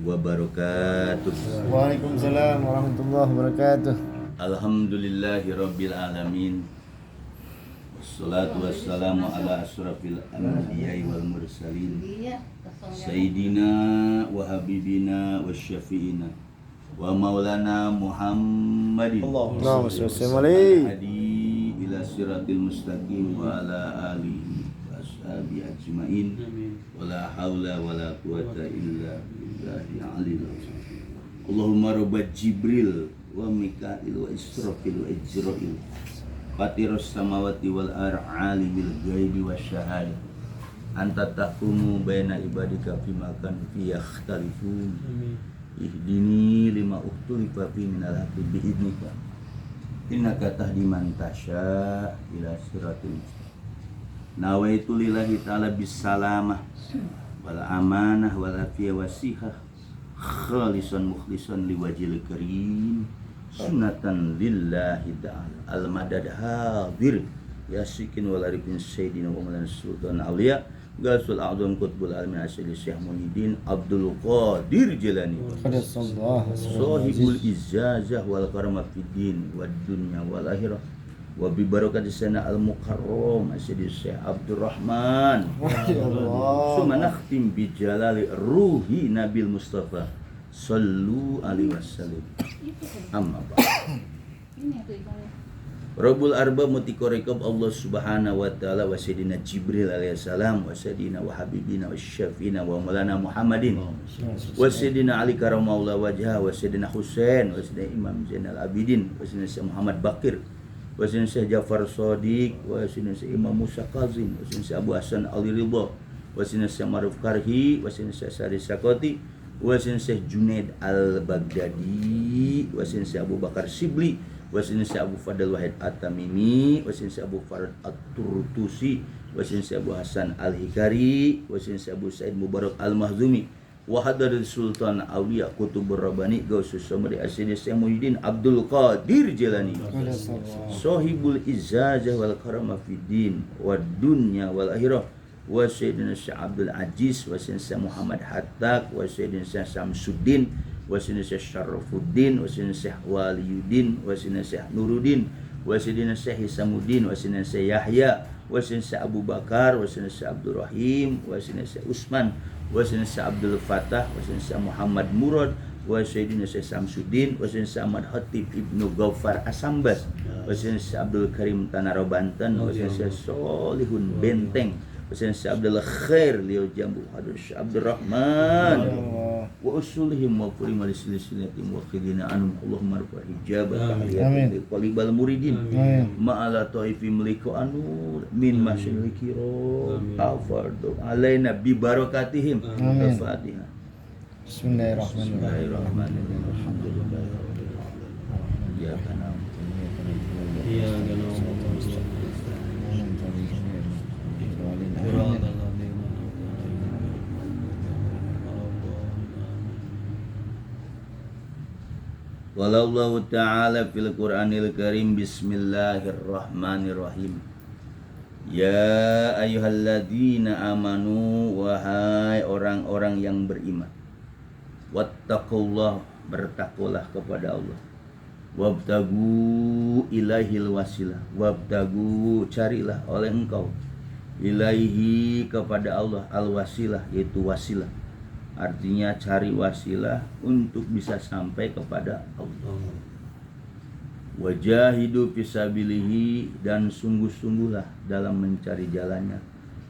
wabarakatuh. Waalaikumsalam warahmatullahi wabarakatuh. Alhamdulillahirabbil alamin. Wassalatu wassalamu ala asyrafil anbiya'i wal mursalin. Sayyidina wa habibina wa syafi'ina wa maulana Muhammadin. Allahumma shalli hadi ila siratil mustaqim wa ala alihi wa ashabi ajmain. Wala haula wala quwata illa billahi alil azim. Allahumma rabbat Jibril wa Mikail wa Israfil wa Ijrail Fatirus samawati wal ar'ali bil ghaibi wasyahada anta tahkumu baina ibadika fima kan fi yakhtalifun ihdini lima ukhtulifa fi minal haqqi bi idnika innaka tahdi man tasya ila siratil mustaqim. Nawaitu lillahi ta'ala bis salamah wal amanah wal afiyah wasihah khalisan mukhlisan liwajhil karim sunatan lillahi ta'ala al-madad hadir yasikin wal arifin sayyidina wa maulana sultan awliya gasul a'zam qutbul alamin asyidi Syekh Muhyiddin Abdul Qadir Jilani sahibul izazah wal karamah fid din wad dunya wal akhirah wa bi barakati sana al mukarram asyidi Syekh Abdurrahman summa nakhtim bi jalali ruhi Nabil Mustafa sallu alaihi wasallam. Amma ba'd. Rabbul arba mutikorekab Allah subhanahu wa ta'ala wa sayyidina Jibril alaihi salam wa sayyidina wa habibina wa syafina wa maulana Muhammadin wa sayyidina Ali karamallahu wajha wa sayyidina Husain wa sayyidina Imam Zainal Abidin wa sayyidina Syekh Muhammad Bakir wa sayyidina Syekh Jafar Shadiq wa sayyidina Syekh Imam Musa Kazim wa sayyidina Syekh Abu Hasan Ali Ridha wa sayyidina Syekh Maruf Karhi wa sayyidina Syekh Sari Sakoti wasin Syekh Junaid Al-Baghdadi, wasin Syekh Abu Bakar Shibli, wasin Syekh Abu Fadl Wahid At-Tamimi, wasin Syekh Abu Farad At-Turtusi, wasin Syekh Abu Hasan Al-Hikari, wasin Syekh Abu Said Mubarak Al-Mahzumi, wa hadarul Sultan Auliya Qutubur Rabbani Gausus Samari Asyidi Syekh Muhyiddin Abdul Qadir Jilani, Sahibul Izzazah wal Karamah fid din wad dunya wal akhirah, wa sayyidina Syekh Abdul Aziz, wa sayyidina Syekh Muhammad Hattaq, wa sayyidina Syekh Samsuddin, wa sayyidina Syekh Syarafuddin, wa sayyidina Syekh Waliyuddin, wa sayyidina Syekh Nuruddin, wa sayyidina Syekh Hisamuddin, wa sayyidina Syekh Yahya, wa sayyidina Syekh Abu Bakar, wa sayyidina Syekh Abdul Rahim, wa sayyidina Syekh Usman, wa sayyidina Syekh Abdul Fatah, wa sayyidina Syekh Muhammad Murad, wa sayyidina Syekh Samsuddin, wa sayyidina Syekh Ahmad Khatib Ibnu Ghaffar Asambas, wa sayyidina Syekh Abdul Karim Tanara Banten, wa sayyidina Syekh Solihun Benteng, Wassalamualaikum Syekh Abdul Khair Liau Jambu Hadir Syekh Abdul Rahman wa usulihim wa kurim alisililatim wa khidina anum Allahumma rafah hijabah ta'aliyat qalibal muridin ma'ala ta'ifi meliku anur min masyil kiro afardu alaina bi barakatihim al-Fatihah. Bismillahirrahmanirrahim. Alhamdulillahirabbil alamin. Ya kana Wallahu ta'ala fil Qur'anil Karim. Bismillahirrahmanirrahim. Ya ayyuhalladzina amanu, wahai orang-orang yang beriman, wattaqullah, bertakwalah kepada Allah, wabtagu ilaihil wasilah, wabtagu, carilah oleh engkau, ilaihi, kepada Allah, al-wasilah, yaitu wasilah. Artinya cari wasilah untuk bisa sampai kepada Allah. Wajahidu fisabilihi, dan sungguh-sungguhlah dalam mencari jalannya.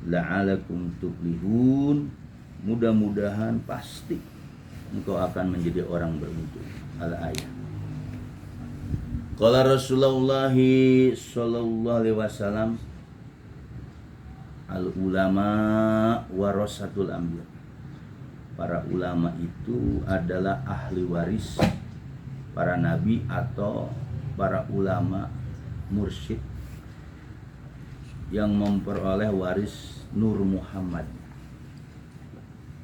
La'alakum tuflihun, mudah-mudahan pasti engkau akan menjadi orang beruntung. Al-ayat. Qala Rasulullah sallallahu alaihi wasallam, al-ulama warasatul anbiya. Para ulama itu adalah ahli waris para nabi atau para ulama mursyid yang memperoleh waris Nur Muhammad.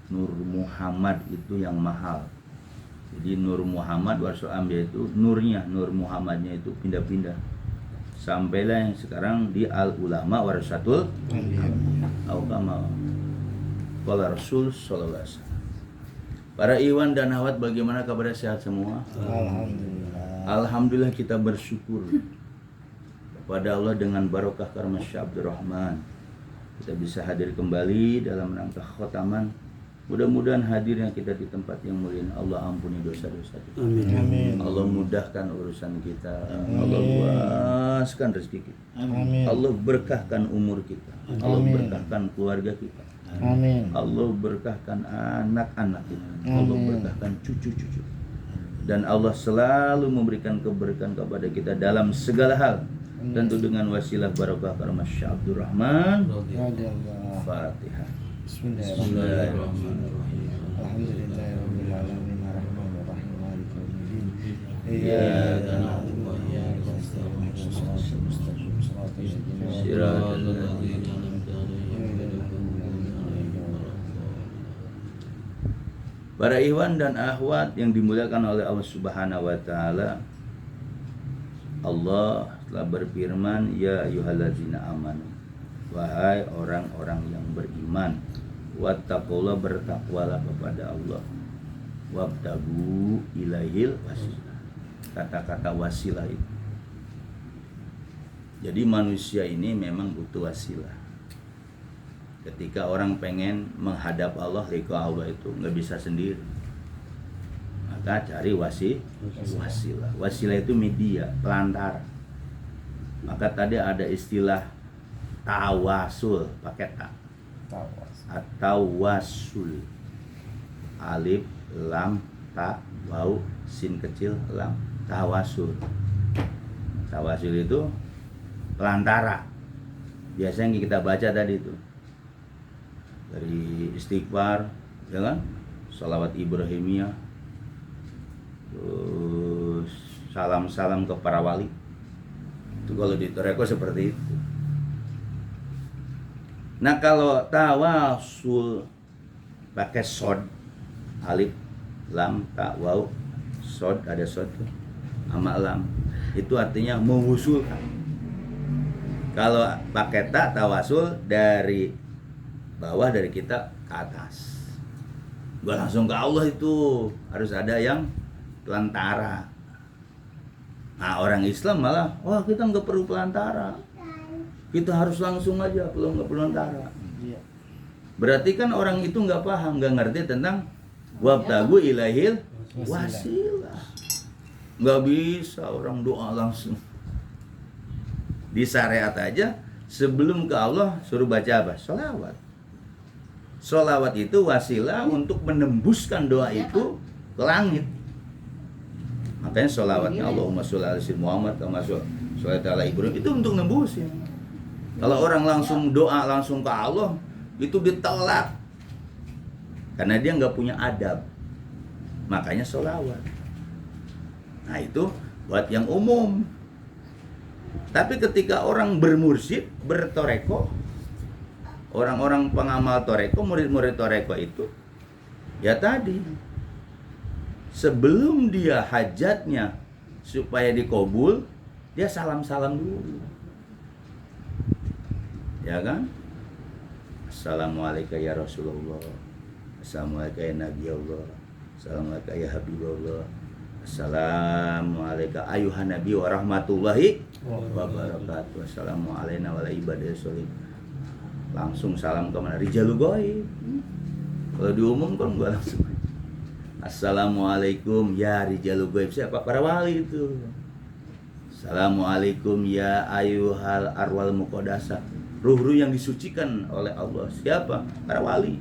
Nur Muhammad itu yang mahal. Jadi Nur Muhammad warasatul anbiya itu nurnya, Nur Muhammadnya itu pindah-pindah. Sampailah yang sekarang di al ulama warasatul anbiya. Qala Rasul sallallahu alaihi wasallam. Para ikhwan dan akhwat, bagaimana kabar, sehat semua? Alhamdulillah. Alhamdulillah, kita bersyukur kepada Allah dengan barokah karma Syekh Abdul Rahman. Kita bisa hadir kembali dalam rangka khotaman. Mudah-mudahan hadirnya kita di tempat yang mulia. Allah ampuni dosa-dosa kita. Amin. Allah mudahkan urusan kita. Allah luaskan rezeki kita. Amin. Allah berkahkan umur kita. Allah Amin. berkahkan keluarga kita. Amin. Allah berkahkan anak-anak kita. Allah Amin. berkahkan cucu-cucu. Dan Allah selalu memberikan keberkahan kepada kita dalam segala hal. Tentu dengan wasilah barokah karma Syekh Abdul Rahman. Radhiyallahu. Fatihah. Bismillahirrahmanirrahim. Alhamdulillahirabbil alamin arrahmanir rahim maliki yaumiddin. Iyyaka na'budu wa iyyaka nasta'in ihdinas siratal mustaqim siratal ladzina Siratal an'amta Para ikhwan dan akhwat yang dimuliakan oleh Allah Subhanahu wa taala, Allah telah berfirman, ya ayyuhallazina amanu, wahai orang-orang yang beriman, wattaqullah, bertakwalah kepada Allah, wabtagu ilaihil wasilah. Kata-kata wasilah itu, jadi manusia ini memang butuh wasilah. Ketika orang pengen menghadap Allah, liqa Allah itu nggak bisa sendiri, maka cari wasilah. Wasilah itu media, pelantara. Maka tadi ada istilah tawasul, pakai ta, atau wasul, alif lam ta waw sin kecil lam, tawasul. Tawasul itu pelantara. Biasanya kita baca tadi itu dari istighfar, ya kan? Shalawat Ibrahimiyah, terus salam-salam ke para wali. Itu kalau di toreko seperti itu. Nah, kalau tawasul pakai sod, alif lam ta waw, sod, ada sod tuh sama lam, itu artinya mengusulkan. Kalau pakai ta, tawasul dari bawah, dari kita ke atas. Gak langsung ke Allah, itu harus ada yang pelantara. Nah, orang Islam malah, wah kita nggak perlu pelantara, kita harus langsung aja, nggak perlu pelantara. Berarti kan orang itu nggak paham, nggak ngerti tentang wabtagu ilaihil wasilah. Nggak bisa orang doa langsung. Di syariat aja, sebelum ke Allah suruh baca apa? Sholawat. Sholawat itu wasilah untuk menembuskan doa itu ke langit. Makanya sholawatnya Allahumma sholli ala sayyidina Muhammad kama sholli ala Ibrahim, itu untuk nembusin. Kalau orang langsung doa langsung ke Allah, itu ditolak karena dia nggak punya adab. Makanya sholawat. Nah, itu buat yang umum. Tapi ketika orang bermursyid, bertoreko, orang-orang pengamal toreko, murid-murid toreko itu, ya tadi, sebelum dia hajatnya supaya dikabul, dia salam-salam dulu, ya kan? Assalamualaikum ya Rasulullah, Assalamualaikum ya Nabi Allah, Assalamualaikum ya Habibullah, Assalamualaikum ayuhan Nabi wa rahmatullahi wa barakatuh, Assalamualaikum wa ibadah sholim. Langsung salam kemana? Rijalul Ghaib. Kalau diumumkan gua langsung Assalamualaikum ya Rijalul Ghaib. Siapa? Para wali itu. Assalamualaikum ya ayuhal arwal muqaddasah, ruh-ruh yang disucikan oleh Allah. Siapa? Para wali.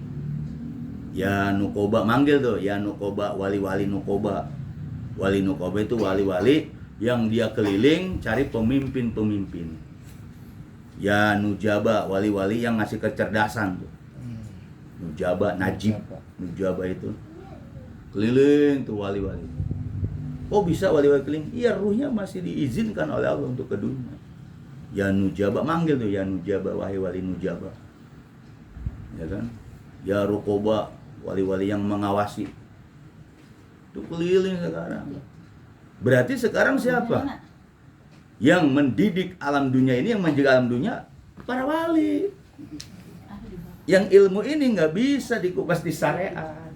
Ya Nukoba, manggil tuh, ya Nukoba, wali-wali Nukoba. Wali Nukoba itu wali-wali yang dia keliling cari pemimpin-pemimpin. Ya Nujaba, wali-wali yang ngasih kecerdasan tuh. Nujaba, Najib, Nujaba itu keliling tuh wali-wali. Oh bisa wali-wali keliling? Iya, ruhnya masih diizinkan oleh Allah untuk ke dunia. Ya Nujaba, manggil tuh, ya Nujaba, wahai wali Nujaba, ya kan? Ya Rukoba, wali-wali yang mengawasi. Itu keliling sekarang. Berarti sekarang siapa yang mendidik alam dunia ini, yang menjaga alam dunia? Para wali. Yang ilmu ini nggak bisa dikupas di syariat.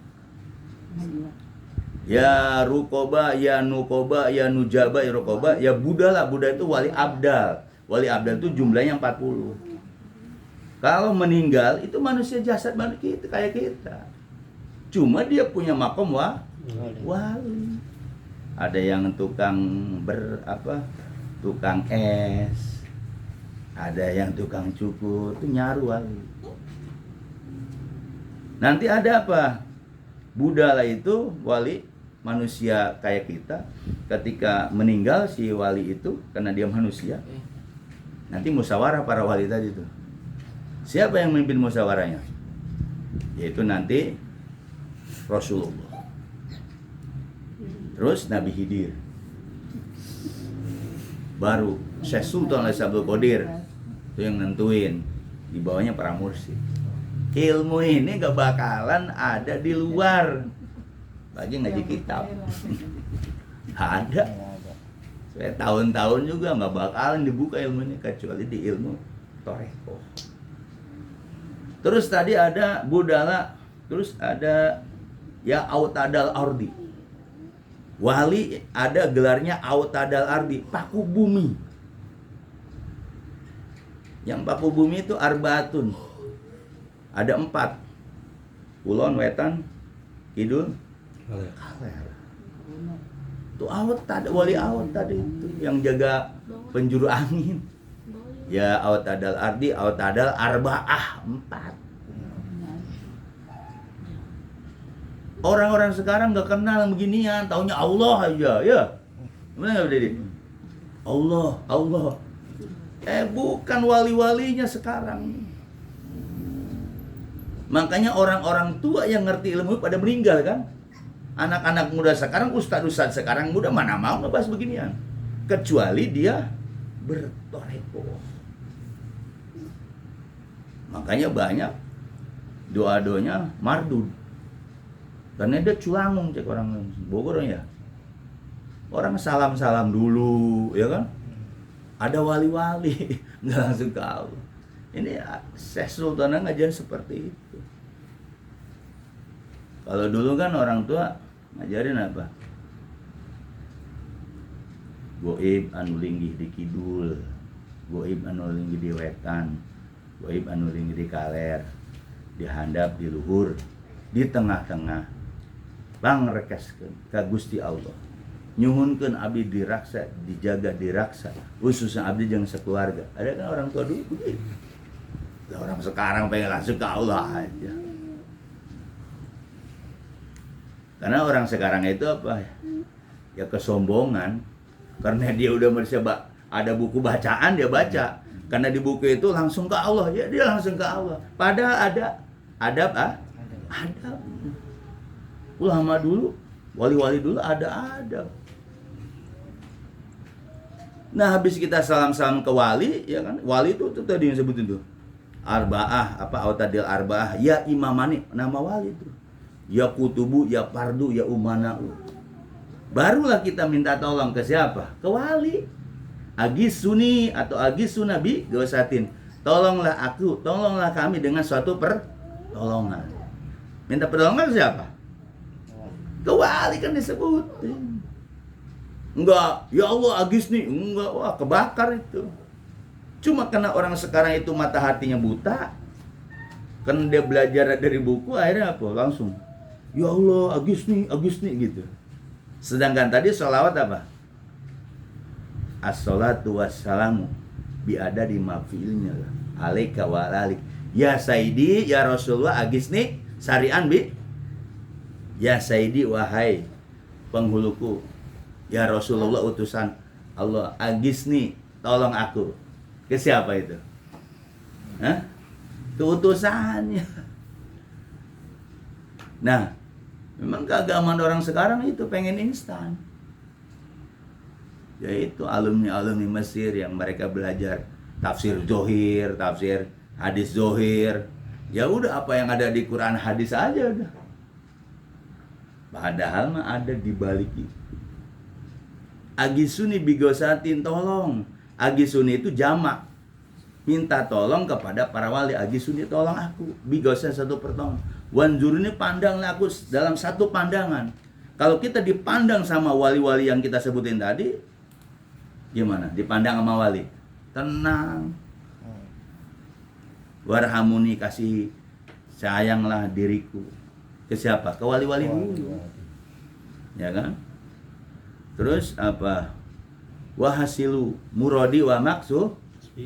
Ya rukoba, ya nukoba, ya nujaba, ya rukoba, ya Buddha lah. Buddha itu wali abdal. Wali abdal itu jumlahnya 40. Kalau meninggal itu manusia jasad manusia itu kayak kita. Cuma dia punya makom wali. Ada yang tukang tukang es. Ada yang tukang cukur, itu nyaru wali. Nanti ada apa? Buddha lah itu wali manusia kayak kita. Ketika meninggal si wali itu karena dia manusia, nanti musyawarah para wali tadi itu. Siapa yang memimpin musyawarahnya? Yaitu nanti Rasulullah. Terus Nabi Khidir. Baru Syekh Sultan Abdul Qadir itu yang nentuin. Di bawahnya para mursyid. Ilmu ini gak bakalan ada di luar. Bagi ngaji kitab. Ada. Saya tahun-tahun juga gak bakalan dibuka ilmu ini kecuali di ilmu Toreko. Terus tadi ada Budala, terus ada ya Autadal Ardi. Wali ada gelarnya Autadal Ardi, paku bumi. Yang paku bumi itu Arbaatun. Ada 4. Kulon, Wetan, Kidul, Kaler. Itu wali awat tadi itu yang jaga penjuru angin. Ya Autadal Ardi, Autadal Arbaah 4. Orang-orang sekarang gak kenal beginian, taunya Allah aja, ya. Benar nggak Dedi? Allah. Bukan wali-walinya sekarang. Makanya orang-orang tua yang ngerti ilmu pada meninggal kan. Anak-anak muda sekarang, ustadz sekarang muda mana mau ngebahas beginian. Kecuali dia bertoreko. Makanya banyak doa-doanya mardud. Karena dia culangung cek orang Bogor ya. Orang salam-salam dulu, ya kan? Ada wali-wali, nggak langsung ke Allah. Ini Syekh Sultan ngajarin seperti itu. Kalau dulu kan orang tua ngajarin apa? Goib anu linggih di kidul, goib anu linggih di wetan, goib anu linggih di kaler, di handap, di luhur, di tengah-tengah. Bang rekeskeun ka Gusti Allah. Nyuhunkeun abdi diraksa, dijaga diraksa. Khususnya abdi jeung sekeluarga. Ada kan orang tua dulu begitu. Orang sekarang pengen langsung ke Allah aja. Karena orang sekarang itu apa? Ya kesombongan. Karena dia udah merasa ada buku bacaan dia baca. Karena di buku itu langsung ke Allah, ya dia langsung ke Allah. Padahal ada adab. Ulama dulu, wali-wali dulu ada adab. Nah, habis kita salam-salam ke wali, ya kan? Wali itu tadi yang sebutin tuh. Arbaah, Autadil Arbaah, ya imamani, nama wali itu. Ya kutubu, ya fardu, ya umana'u. Barulah kita minta tolong ke siapa? Ke wali. Agis suni atau agis sunabi gosatin. Tolonglah aku, tolonglah kami dengan suatu pertolongan. Minta pertolongan ke siapa? Ke wali kan disebutin. Enggak, ya Allah agis nih. Enggak, wah kebakar itu. Cuma karena orang sekarang itu mata hatinya buta, kan dia belajar dari buku, akhirnya apa? Langsung, ya Allah, Agus nih gitu. Sedangkan tadi sholawat apa? As-sholatu wassalamu biada di mafilnya alaika wa alalik. Ya Sayyidi, ya Rasulullah, Agus nih, syari'an bi. Ya Sayyidi, wahai penghuluku, ya Rasulullah utusan Allah, Agus nih, tolong aku. Ke siapa itu? Hah? Ke utusannya. Nah, memang keagamaan orang sekarang itu pengen instan. Yaitu alumni-alumni Mesir yang mereka belajar tafsir zohir, tafsir hadis zohir. Ya udah apa yang ada di Quran hadis aja udah. Padahal mah ada di balik itu. Agisuni bigosatin, tolong. Agisuni itu jamak. Minta tolong kepada para wali. Agisuni tolong aku. Bigosnya satu pertolongan. Wanzurni, pandanglah aku dalam satu pandangan. Kalau kita dipandang sama wali-wali yang kita sebutin tadi, gimana? Dipandang sama wali, tenang. Warhamuni, kasih sayanglah diriku. Ke siapa? Ke wali-wali dulu. Ya kan? Terus apa? Wahasilu muradi wa maksud,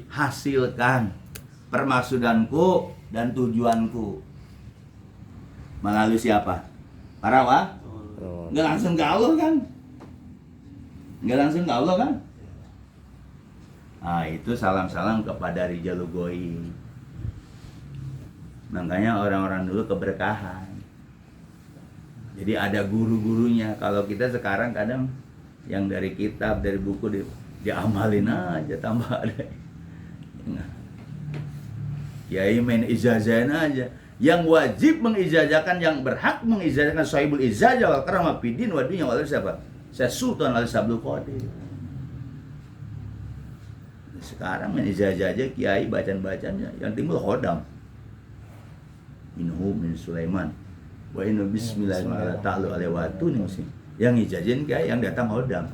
hasilkan permaksudanku dan tujuanku. Melalui siapa? Para nggak langsung ke Allah kan? Nggak langsung ke Allah kan? Nah, itu salam-salam kepada Rijalul Ghaib. Makanya orang-orang dulu keberkahan. Jadi ada guru-gurunya. Kalau kita sekarang kadang yang dari kitab, dari buku diamalin aja, tambah ada. Nah, kiai main ijazahin aja. Yang wajib mengijazahkan, yang berhak mengijazahkan sahibul ijazah wal karamah fidin wa dunya wal siapa? Saya Sultan Al-Sabdul Qadir. Sekarang main ijazah aja kiai bacaan-bacanya yang timbul khodam. Minhu min Sulaiman wa inna bismillahirrahmanirrahim ta'ala alaihi wa nih mesti. Yang ijazahin kiai, yang datang khodam.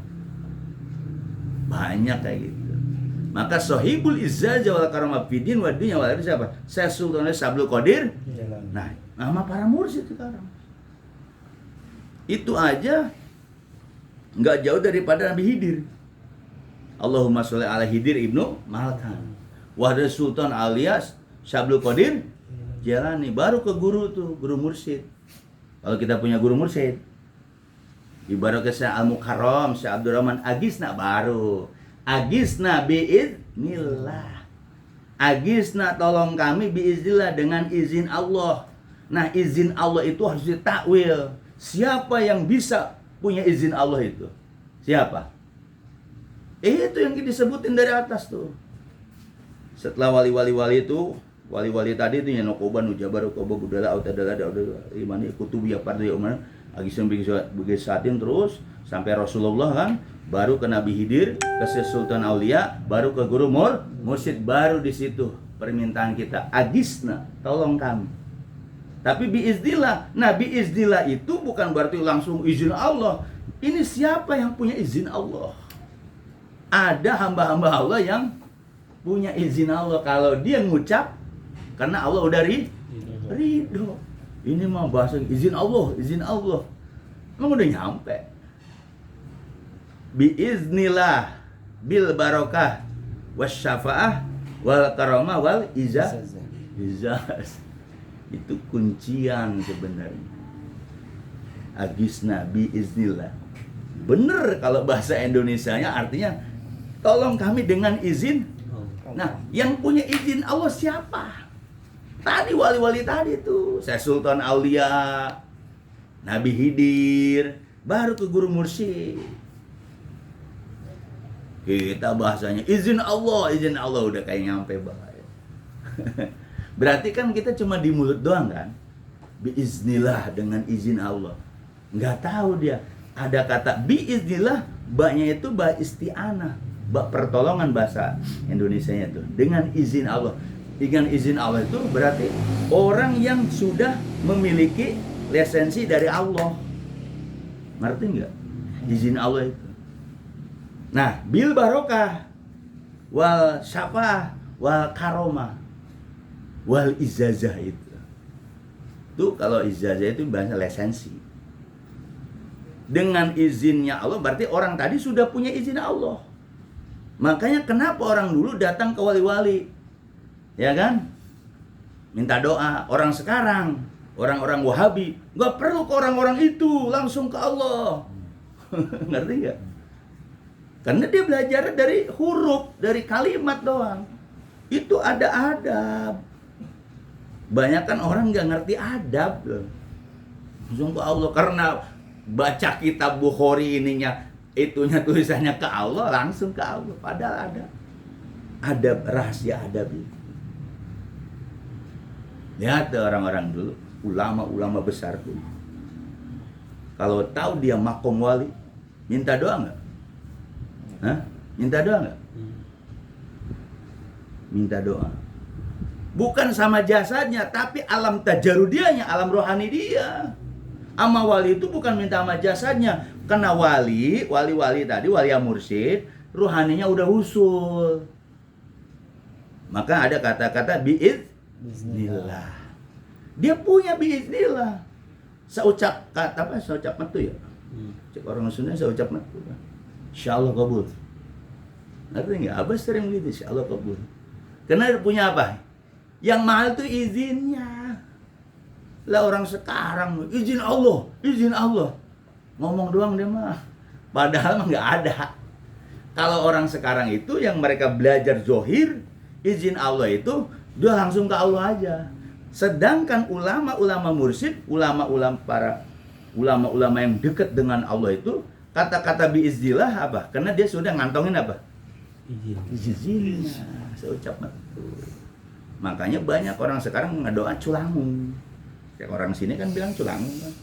Banyak kayak gitu. Maka sahibul ijazah wal karamah fidin wa dunya wal siapa? Saya Sultan Al-Sabdul Qadir. Nah, nama para mursyid sekarang. Itu aja nggak jauh daripada Nabi Khidir. Allahumma sholli ala Khidir ibnu Malkan. Wahda Sultan alias Sabdul Qadir Jalani. Baru ke guru tuh, guru mursyid. Kalau kita punya guru mursyid, ibarat ke Syekh Al-Mukarram, Syekh Abdurrahman Agisna baru. Agisna biiznillah. Agisna tolong kami biiznillah, dengan izin Allah. Nah, izin Allah itu harus ditakwil. Siapa yang bisa punya izin Allah itu? Siapa? Itu yang disebutin dari atas tuh. Setelah wali-wali itu, wali-wali tadi itu yang Nokoban, Ujabar, Ukoba, Budala, Autadala, Imani, Kutubi, Pardu, Umar, Agisna Bigisatin, terus sampai Rasulullah kan, baru ke Nabi Khidir, ke Sultan Aulia, baru ke guru mursyid, baru di situ permintaan kita, Agisna, tolong kami. Tapi biiznillah. Nah, biiznillah itu bukan berarti langsung izin Allah. Ini siapa yang punya izin Allah? Ada hamba-hamba Allah yang punya izin Allah. Kalau dia ngucap, karena Allah udah ridho. Ini mah bahasa izin Allah, izin Allah. Emang udah nyampe. Biiznillah bil barokah wasyafa'ah wal karamah wal izaz. Itu kuncian sebenarnya. Agisna biiznillah. Bener kalau bahasa Indonesianya artinya tolong kami dengan izin. Nah, yang punya izin Allah siapa? Tadi wali-wali tadi tuh, Syekh Sultan Aulia, Nabi Khidir, baru ke guru mursyid. Kita bahasanya izin Allah udah kayak nyampe banget. Berarti kan kita cuma di mulut doang kan? Biiznillah, dengan izin Allah. Nggak tahu dia. Ada kata biiznillah, baknya itu ba isti'anah, bak pertolongan bahasa Indonesianya tuh. Dengan izin Allah. Dengan izin Allah itu berarti orang yang sudah memiliki lisensi dari Allah. Ngerti nggak? Izin Allah itu. Nah, bil barokah wal syafa'ah wal karomah wal izazah itu. Tuh kalau izazah itu bahasa lisensi. Dengan izinnya Allah berarti orang tadi sudah punya izin Allah. Makanya kenapa orang dulu datang ke wali-wali? Ya kan? Minta doa. Orang sekarang, orang-orang Wahabi, nggak perlu ke orang-orang itu, langsung ke Allah. Ngerti nggak? Karena dia belajar dari huruf, dari kalimat doang. Itu ada adab. Banyak kan orang nggak ngerti adab loh. Langsung ke Allah. Karena baca kitab Bukhari ininya, itunya tulisannya ke Allah, langsung ke Allah. Padahal ada adab, rahasia adab itu. Lihat orang-orang dulu, ulama-ulama besar tuh. Kalau tahu dia makom wali, minta doa nggak? Hah? Minta doa nggak? Minta doa. Bukan sama jasadnya, tapi alam tajarudianya, alam rohani dia. Ama wali itu bukan minta sama jasadnya. Karena wali tadi, wali yang mursyid, rohaninya udah usul. Maka ada kata-kata biiznillah. Dia punya biiznillah. Seucap kata apa? Seucap metu ya. Cek orang Sunda seucap metu. Insyaallah kabul. Ngerti nggak? Abah sering gitu, insyaallah kabul. Karena dia punya apa? Yang mahal itu izinnya. Lah orang sekarang izin Allah. Ngomong doang dia mah. Padahal mah nggak ada. Kalau orang sekarang itu yang mereka belajar zohir, izin Allah itu dia langsung ke Allah aja. Sedangkan ulama-ulama mursyid, ulama-ulama yang dekat dengan Allah itu, kata-kata biiznillah apa? Karena dia sudah ngantongin apa? Izinnya. Seucap itu. Makanya banyak orang sekarang ngedoa culangung. Kayak orang sini kan bilang culangung kan.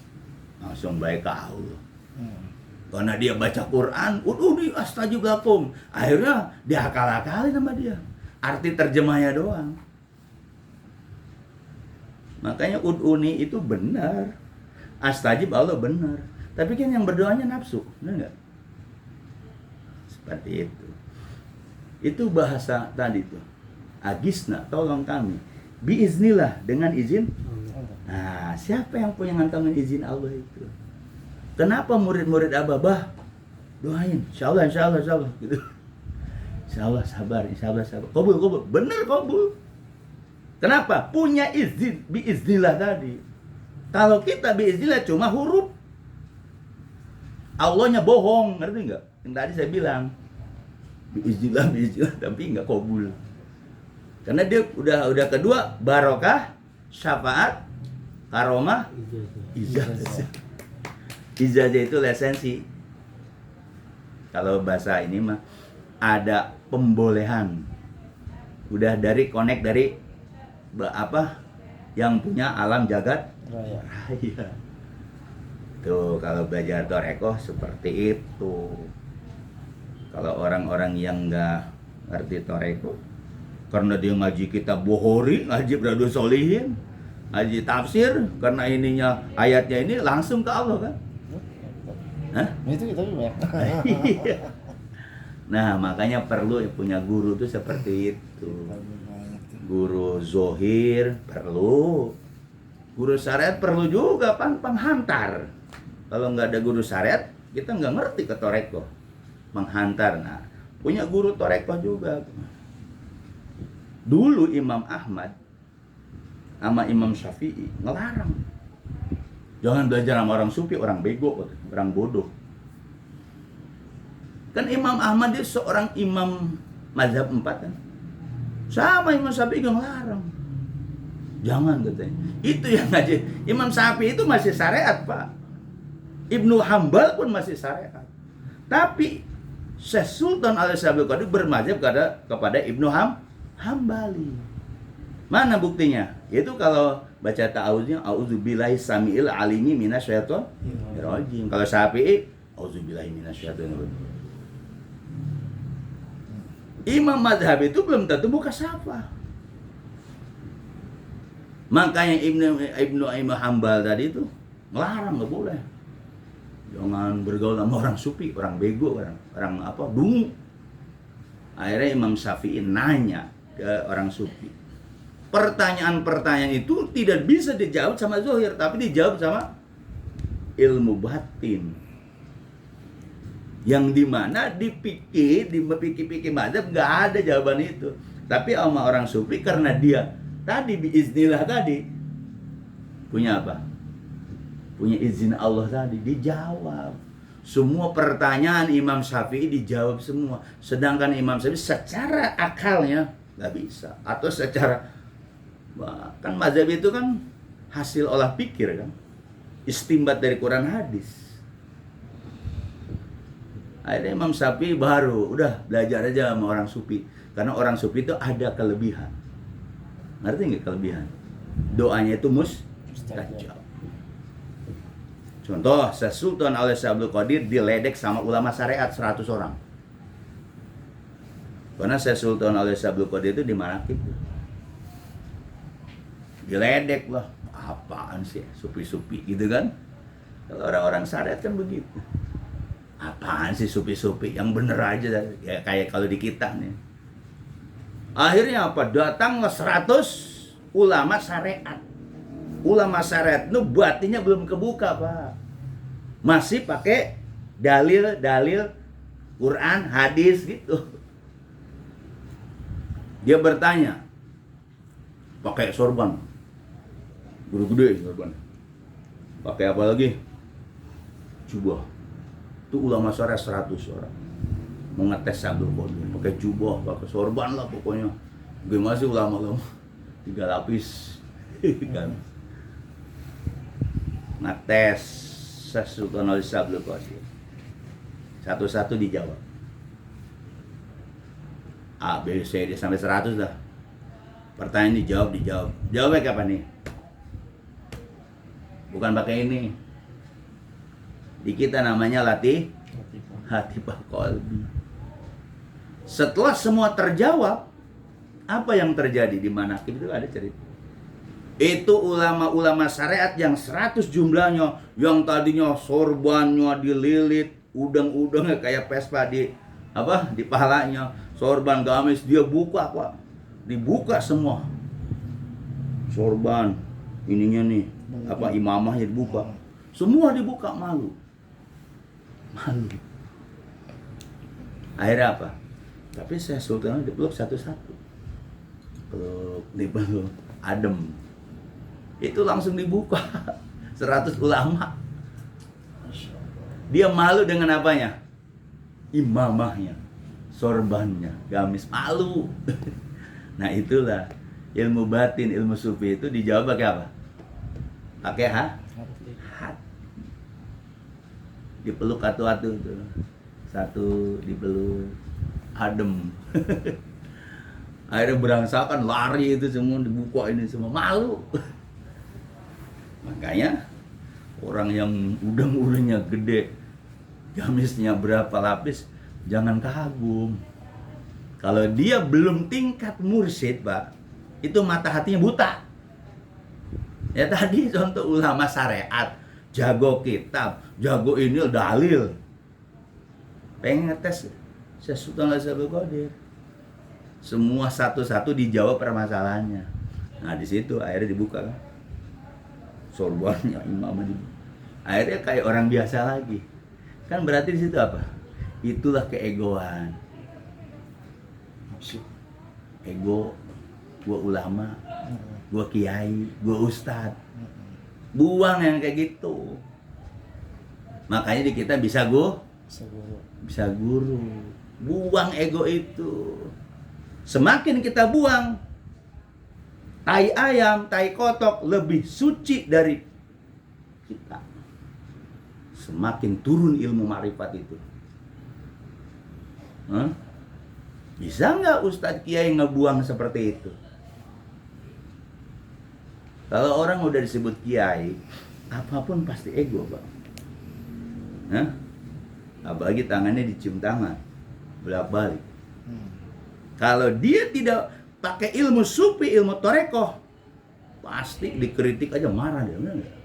Langsung baik ke Allah. Karena dia baca Quran, udhuni astajib lakum. Akhirnya dia akal-akalin sama dia. Arti terjemahnya doang. Makanya udhuni itu benar. Astajib Allah benar. Tapi kan yang berdoanya nafsu, benar nggak? Seperti itu. Itu bahasa tadi tuh. Agisna, tolong kami. Biiznillah, dengan izin. Nah, siapa yang punya ngantongin izin Allah itu? Kenapa murid-murid Abah doain, insyaallah gitu. Insyaallah sabar. Kabul. Bener kabul. Kenapa? Punya izin, biiznillah tadi. Kalau kita biiznillah cuma huruf. Allahnya bohong, ngerti nggak? Yang tadi saya bilang. Biiznillah, tapi nggak kabul. Karena dia udah kedua, barokah, syafaat, karomah, ijazah. Ijazah itu lisensi. Kalau bahasa ini mah ada pembolehan. Udah dari connect dari apa yang punya alam jagat raya. Tuh kalau belajar toreko seperti itu. Kalau orang-orang yang nggak ngerti toreko, karena dia ngaji kitab Bukhari, ngaji Riyadhus Shalihin, ngaji tafsir, karena ininya ayatnya ini langsung ke Allah kan. Hah? Itu kita banyak. Nah, makanya perlu punya guru tuh seperti itu. Guru zohir perlu. Guru syariat perlu juga penghantar. Kalau nggak ada guru syariat, kita nggak ngerti ke toreko. Menghantar. Nah, punya guru toreko juga. Dulu Imam Ahmad sama Imam Syafi'i ngelarang. Jangan belajar sama orang sufi, orang bego, orang bodoh. Kan Imam Ahmad dia seorang imam mazhab 4 kan. Sama Imam Syafi'i ngelarang. Jangan katanya. Itu yang ngaji. Imam Syafi'i itu masih syariat, Pak. Ibnu Hambal pun masih syariat. Tapi Syekh Sultan Al-Sabul Qadir bermazhab kepada Ibnu Hambali. Mana buktinya? Itu kalau baca ta'awuznya auzubillahi samiil alimi minasyaitonir rajim. Kalau Syafi'i auzubillahi minasyaitonir rajim. Imam mazhab itu belum tentu buka syafa. Makanya Ibnu Hambal tadi itu melarang, nggak boleh. Jangan bergaul sama orang sufi, orang bego, orang apa, dungu. Akhirnya Imam Syafi'i nanya ke orang sufi. Pertanyaan-pertanyaan itu tidak bisa dijawab sama zohir, tapi dijawab sama ilmu batin. Yang dimana dipikir mazhab nggak ada jawaban itu. Tapi sama orang sufi karena dia tadi biiznillah tadi punya apa? Punya izin Allah tadi, dijawab. Semua pertanyaan Imam Syafi'i dijawab semua. Sedangkan Imam Syafi'i secara akalnya nggak bisa. Atau secara kan mazhab itu kan hasil olah pikir kan, istimbat dari Quran hadis. Akhirnya Imam Syafi'i baru udah belajar aja sama orang sufi, karena orang sufi itu ada kelebihan. Ngerti nggak kelebihan? Doanya itu mustajab. Contoh, Syekh Sultan Al-Sabul Qadir diledek sama ulama syariat 100 orang. Karena Syekh Sultan Al-Sabul Qadir itu di Manaqib. diledek lah, apaan sih supi-supi gitu kan. Kalau orang-orang syariat kan begitu, apaan sih supi-supi, yang bener aja ya, kayak kalau di kita nih. Akhirnya apa, datanglah 100 ulama syariat. Ulama syariat itu batinnya belum kebuka, Pak, masih pakai dalil-dalil Quran, hadis gitu. Dia bertanya, pakai sorban, gede-gede sorban. Pakai apa lagi? Jubah. Itu ulama syariat 100 orang. Mau ngetes Abdul Qadir, pakai jubah, pakai sorban lah pokoknya. Gimana sih ulama-ulama? 3 lapis kan. Ngetes Sultan Abdul Qadir. Satu-satu dijawab. A, B, C, D sampai 100 lah. Pertanyaan dijawab. Jawabnya kapan nih? Bukan pakai ini. Di kita namanya Latifah Qalbi. Setelah semua terjawab, apa yang terjadi di Manaqib itu ada cerita. Itu ulama-ulama syariat yang 100 jumlahnya, yang tadinya sorbannya dililit, udang-udangnya kayak Vespa di pahalanya, sorban gamis dia buka, Pak. Dibuka semua. Sorban ininya nih, imamahnya dibuka. Semua dibuka, malu. Akhirnya apa? Tapi saya sultan dipeluk satu-satu. Dipeluk adem. Itu langsung dibuka. 100 ulama. Dia malu dengan apanya? Imamahnya, sorbannya, gamis, malu. Nah itulah ilmu batin, ilmu sufi itu dijawab pakai apa? Pakai hati. Dipeluk atu-atu itu. Satu dipeluk, adem. Akhirnya berangsakan lari itu semua, dibuka ini semua, malu. Makanya orang yang udang-udangnya gede, gamisnya berapa lapis, jangan kagum. Kalau dia belum tingkat mursyid, Pak, itu mata hatinya buta. Ya tadi contoh ulama syariat, jago kitab, jago ini dalil. Pengen ngetes Sultan Abdul Qadir. Semua satu-satu dijawab permasalahannya. Nah di situ akhirnya dibuka kan. Sorbannya imamnya dibuka. Akhirnya kayak orang biasa lagi. Kan berarti di situ apa? Itulah keegoan. Ego, gua ulama, gua kiai, gua ustad. Buang yang kayak gitu. Makanya di kita bisa guru. Buang ego itu. Semakin kita buang, tai ayam, tai kotok lebih suci dari kita. Semakin turun ilmu marifat itu. Bisa nggak Ustadz Kiai ngebuang seperti itu? Kalau orang udah disebut Kiai, apapun pasti ego, Pak. Apalagi tangannya dicium tangan, bolak-balik. Kalau dia tidak pakai ilmu sufi, ilmu torekoh, pasti dikritik aja marah dia, benar nggak?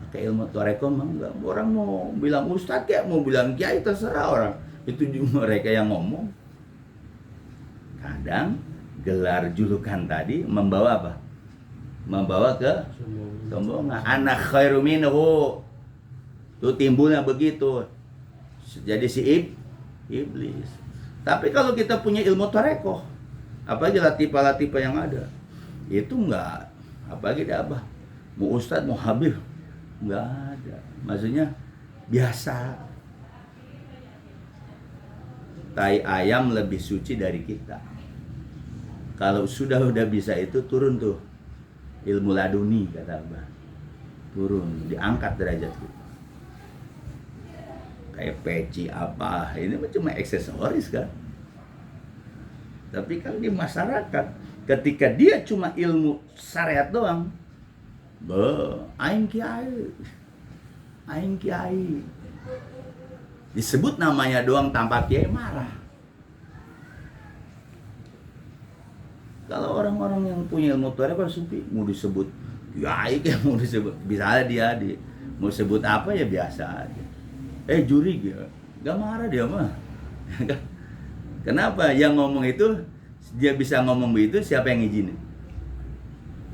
Pakai ilmu torekoh mah enggak. Orang mau bilang ustadz kayak mau bilang kiai terserah orang. Itu juga mereka yang ngomong. Kadang gelar julukan tadi membawa apa? Membawa ke sombongan. Anak khairu minhu. Itu timbulnya begitu. Jadi si iblis. Tapi kalau kita punya ilmu tarekoh, apalagi latifah-latifah yang ada, itu enggak, apalagi apa, mau ustadz, mau habib, enggak ada. Maksudnya biasa. Tai ayam lebih suci dari kita. Kalau udah bisa itu turun tuh ilmu laduni kata Abah. Turun, diangkat derajat kita. Kayak peci apa, ini cuma aksesoris kan. Tapi kan di masyarakat, ketika dia cuma ilmu syariat doang, aing kiai, disebut namanya doang tanpa kiai marah. Kalau orang-orang yang punya ilmu tarekat sufi mau disebut kiai kayak mau disebut bisa aja dia mau sebut apa ya biasa aja. Jurig ya, gak marah dia mah. Kenapa? Yang ngomong itu dia bisa ngomong begitu siapa yang ngizinin?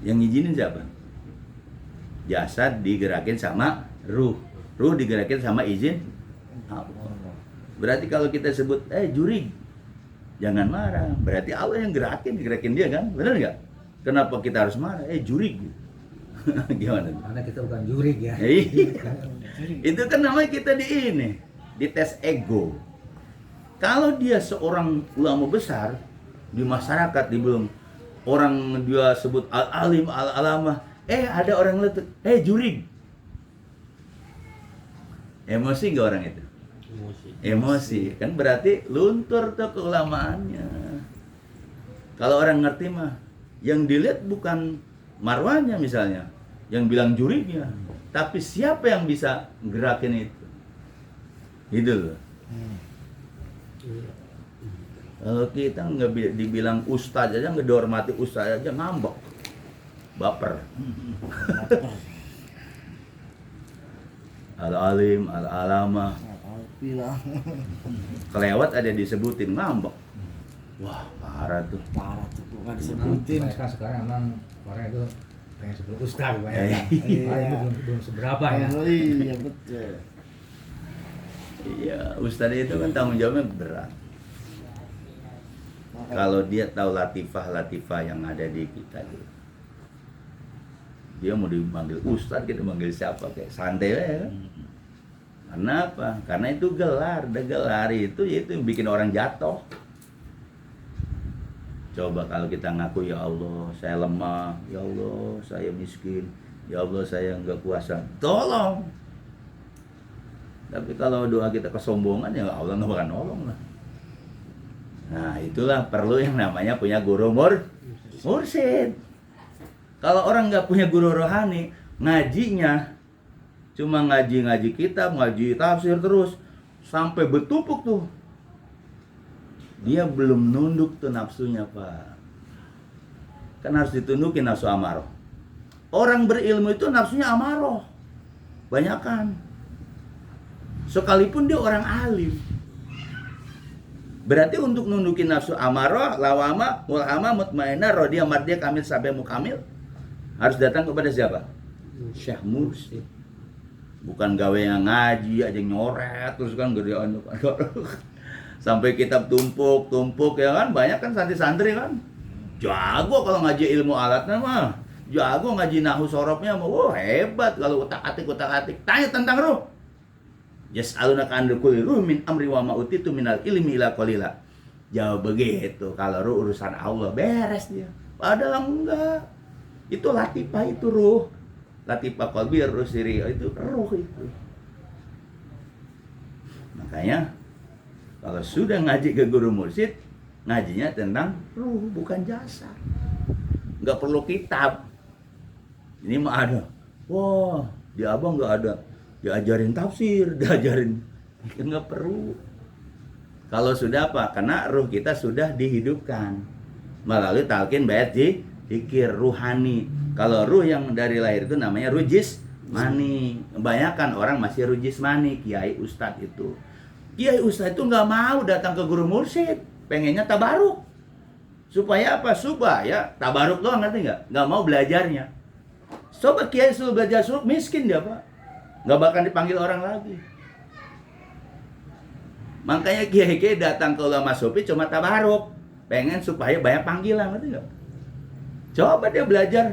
Yang ngizinin siapa? Jasad digerakin sama ruh digerakin sama izin Allah. Berarti kalau kita sebut jurig, jangan marah. Berarti Allah yang gerakin dia kan? Benar nggak? Kenapa kita harus marah? Jurig. Gimana? Karena kita bukan jurig ya. Itu kan namanya kita di tes ego. Kalau dia seorang ulama besar di masyarakat, di belum orang dia sebut al-alim, al-alamah, ada orang letut, jurig. Emosi nggak orang itu? Emosi. Kan berarti luntur tuh keulamaannya. Kalau orang ngerti mah, yang dilihat bukan marwahnya misalnya, yang bilang jurignya, tapi siapa yang bisa gerakin itu? Gitu loh. Kalau kita nggak dibilang ustadz aja, nggak dihormati ustadz aja ngambek, baper. Al-alim, al-alamah, kelewat ada disebutin ngambek. Wah, parah tuh bukan disebutin. Mereka sekarang emang orang itu pengen sebelum ustaz banyak. Iya. Itu belum seberapa ya. Oh, iya betul. Iya, ustadz itu kan tanggung jawabnya berat. Kalau dia tahu latifah yang ada di kita tuh, dia mau dipanggil ustadz, kita manggil siapa kayak santai aja kan. Karena apa? Karena itu gelar, itu yang bikin orang jatuh. Coba kalau kita ngaku, ya Allah saya lemah, ya Allah saya miskin, ya Allah saya nggak kuasa, tolong. Tapi kalau doa kita kesombongan, ya Allah nggak bakal nolong lah. Nah itulah perlu yang namanya punya guru mursyid. Kalau orang nggak punya guru rohani, ngajinya cuma ngaji kitab, ngaji tafsir terus sampai bertumpuk tuh. Dia belum nunduk tuh nafsunya, Pak. Kan harus ditundukin nafsu amaroh. Orang berilmu itu nafsunya amaroh, banyakan. Sekalipun dia orang alim. Berarti untuk nundukin nafsu amaroh, lawama, mulhama, mutmainah, rodiyah, mardiyah, kamil, sampai mukamil, harus datang kepada siapa? Syekh Mursyid. Bukan gawe yang ngaji aja nyoret terus kan gedean sampai kitab tumpuk ya kan, banyak kan santri-santri kan jago kalau ngaji ilmu alatnya mah, jago ngaji nahu sorobnya mah, wah hebat. Kalau utak-atik tanya tentang ruh, yas'alunaka an kulli ruh min amri wa ma utitu minal ilmi ila qalila. Jawab begitu, kalau ruh urusan Allah beres dia. Padahal enggak. Itu latifah, itu ruh. Latifah qalbi, ruh siri, itu ruh itu. Makanya kalau sudah ngaji ke guru mursyid, ngajinya tentang ruh, bukan jasad. Enggak perlu kitab. Ini mah ada. Wah, di abang enggak ada. Diajarin tafsir, diajarin. Enggak perlu. Kalau sudah apa? Karena ruh kita sudah dihidupkan melalui talqin bait zikir ruhani. Kalau ruh yang dari lahir itu namanya ruh jismani. Kebanyakan orang masih ruh jismani, kiai ustadz itu. Kiai ustadz itu nggak mau datang ke guru mursyid, pengennya tabaruk. Supaya apa? Supaya tabaruk doang, ngerti nggak? Nggak mau belajarnya. Coba kiai suruh belajar suluk, miskin dia, Pak. Nggak bakal dipanggil orang lagi. Makanya kiai-kiai datang ke ulama sufi cuma tabaruk, pengen supaya banyak panggilan, ngerti nggak? Coba dia belajar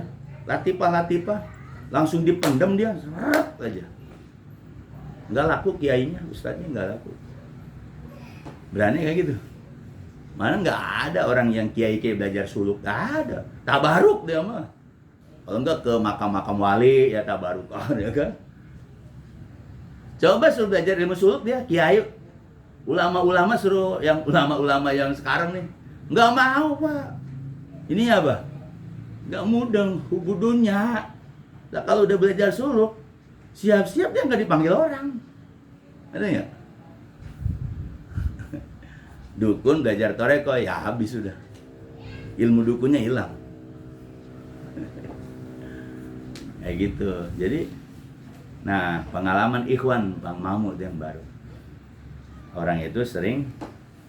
latifah, langsung dipendem dia, seret aja. Nggak laku kiainya, ustadznya nggak laku. Berani kayak gitu? Mana nggak ada orang yang kiai-kiai belajar suluk, nggak ada. Tabaruk dia mah. Kalau nggak ke makam-makam wali ya tabaruk, ya kan? Coba suruh belajar ilmu suluk dia, kiai. Ulama-ulama suruh yang ulama-ulama yang sekarang nih, nggak mau, Pak. Ini apa? Nggak mudeng, hubudunya. Nah, kalau udah belajar suluk, siap-siap dia nggak dipanggil orang. Ada nggak? Dukun belajar toreko, ya habis sudah. ilmu dukunnya hilang. Kayak gitu. Jadi, nah pengalaman ikhwan Bang Mahmud yang baru. Orang itu sering,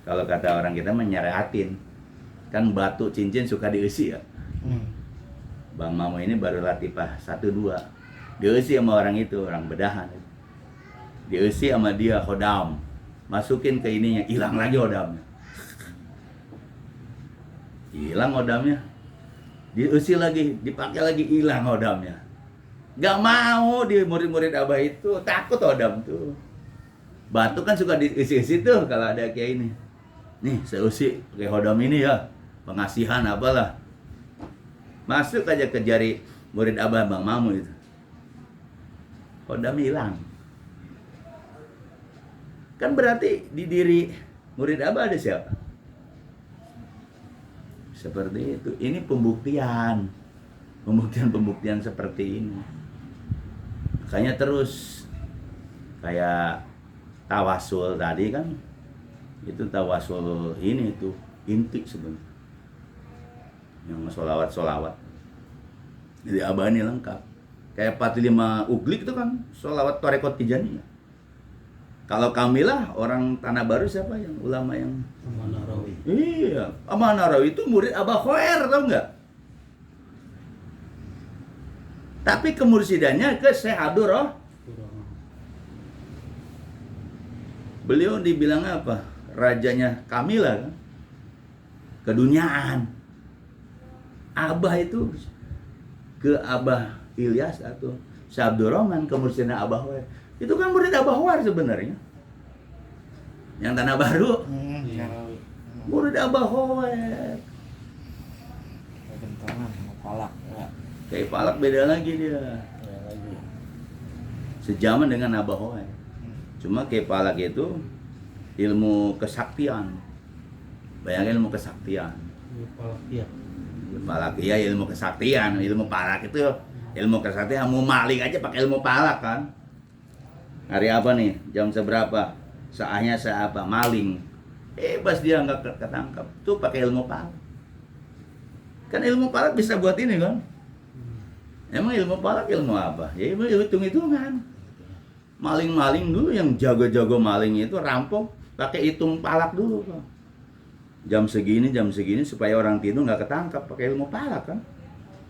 kalau kata orang kita menyerahatin. Kan batu cincin suka diisi ya. Bang Mahmud ini baru latifah 1-2. Diisi sama orang itu, orang bedahan. Diisi sama dia hodam. Masukin ke ininya, hilang lagi hodamnya. Hilang hodamnya. Diisi lagi, dipakai lagi, hilang hodamnya. Gak mau di murid-murid Abah itu, takut hodam tuh. Batu kan suka diisi-isi tuh kalau ada kayak ini. Nih, saya usi pakai hodam ini ya. Pengasihan apalah. Masuk aja ke jari murid Abah Bang Mahmud itu. Hodam hilang. Kan berarti di diri murid Abah ada siapa? Seperti itu. Ini pembuktian. Pembuktian seperti ini. Makanya terus kayak tawasul tadi kan, itu tawasul ini tuh inti sebenarnya. Yang solawat. Jadi Abah ini lengkap. Kayak 45 Uglik itu kan solawat Tarekat Tijaniyah. Kalau Kamilah orang Tanah Baru siapa yang ulama yang Amanarawi. Iya, Amanarawi itu murid Abah Khoer, tau nggak? Tapi kemursidannya ke Syekh Abdur Beliau dibilang apa? Rajanya Kamilah kan? Keduniaan. Abah itu ke Abah Ilyas atau Syekh Abdur Rahman, kemursidan Abah Khoer. Itu kan murid Abah Khoer sebenarnya. Yang Tanah Baru. Murid Abah Khoer. Kentongan sama palak ya. Kayak Palak beda lagi dia. Sejaman dengan Abah Khoer. Cuma kayak Palak itu ilmu kesaktian. Bayangin ilmu kesaktian. Palak iya ilmu kesaktian. Ilmu Palak itu ilmu kesaktian. Mau maling aja pakai ilmu Palak kan. Hari apa nih? Jam seberapa? Saatnya apa? Maling. Pas dia nggak ketangkap. Tuh pakai ilmu Palak. Kan ilmu Palak bisa buat ini kan? Emang ilmu Palak ilmu apa? Ya ilmu hitung-hitungan. Maling-maling dulu yang jago-jago maling itu rampok pakai hitung Palak dulu, Pak. Jam segini supaya orang tidur nggak ketangkap pakai ilmu Palak kan?